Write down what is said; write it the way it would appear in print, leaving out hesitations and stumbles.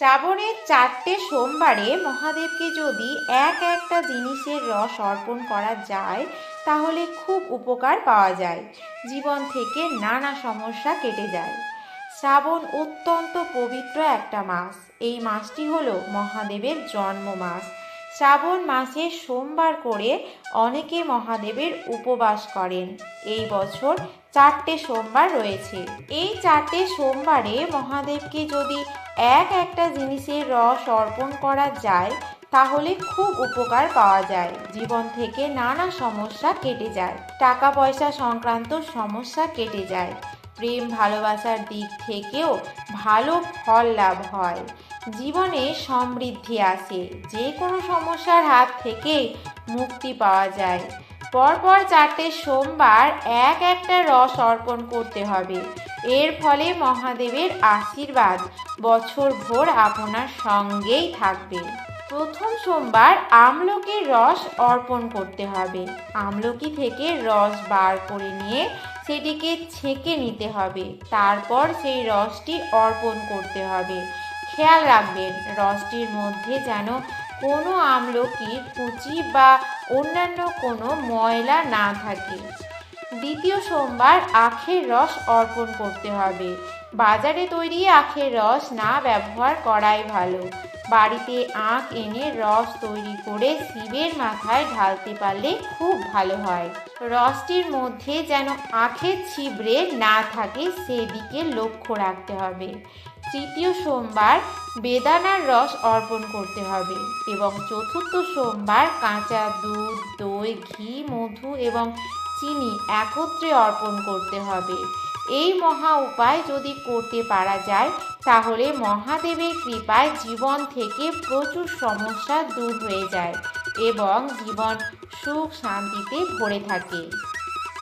শ্রাবণের 4টে সোমবারে মহাদেবকে যদি একটা জিনিসের রস অর্পণ করা যায় তাহলে খুব উপকার পাওয়া যায়, জীবন থেকে নানা সমস্যা কেটে যায়। শ্রাবণ অত্যন্ত পবিত্র একটা মাস। এই মাসটি হলো মহাদেবের জন্ম মাস। শ্রাবণ মাসে সোমবার করে অনেকে মহাদেবের উপবাস করেন। এই বছর 4টে সোমবার রয়েছে। এই 4টে সোমবারে মহাদেবকে যদি একটা জিনিসের রস অর্পণ করা যায় তাহলে খুব উপকার পাওয়া যায়, জীবন থেকে নানা সমস্যা কেটে যায়, টাকা পয়সা সংক্রান্ত সমস্যা কেটে যায়, প্রেম ভালোবাসার দিক থেকেও ভালো ফল লাভ হয়, জীবনে সমৃদ্ধি আসে, যে কোনো সমস্যার হাত থেকে মুক্তি পাওয়া যায়। পরপর 4টে সোমবার একটা রস অর্পণ করতে হবে। এর ফলে মহাদেবের আশীর্বাদ বছরভর আপনার সঙ্গেই থাকবে। প্রথম সোমবার আমলকির রস অর্পণ করতে হবে। আমলকি থেকে রস বার করে নিয়ে সেটিকে ছেঁকে নিতে হবে, তারপর সেই রসটি অর্পণ করতে হবে। খেয়াল রাখবেন রসটির মধ্যে যেন কোনো আমলকির কুচি বা অন্যান্য কোনো ময়লা না থাকে। দ্বিতীয় সোমবার আখের রস অর্পণ করতে হবে। বাজারে তৈরি আখের রস না ব্যবহার করাই ভালো। বাড়িতে আখ এনে রস তৈরি করে শিবের মাথায় ঢালতে পারলে খুব ভালো হয়। রসটির মধ্যে যেন আখের ছিবড়ে না থাকে সেদিকে লক্ষ্য রাখতে হবে। তৃতীয় সোমবার বেদানার রস অর্পণ করতে হবে এবং চতুর্থ সোমবার কাঁচা দুধ, দই, ঘি, মধু এবং চিনি একত্রে অর্পণ করতে হবে। এই মহা উপায় যদি করতে পারা যায় তাহলে মহাদেবের কৃপায় জীবন থেকে প্রচুর সমস্যা দূর হয়ে যায় এবং জীবন সুখ শান্তিতে ভরে থাকে।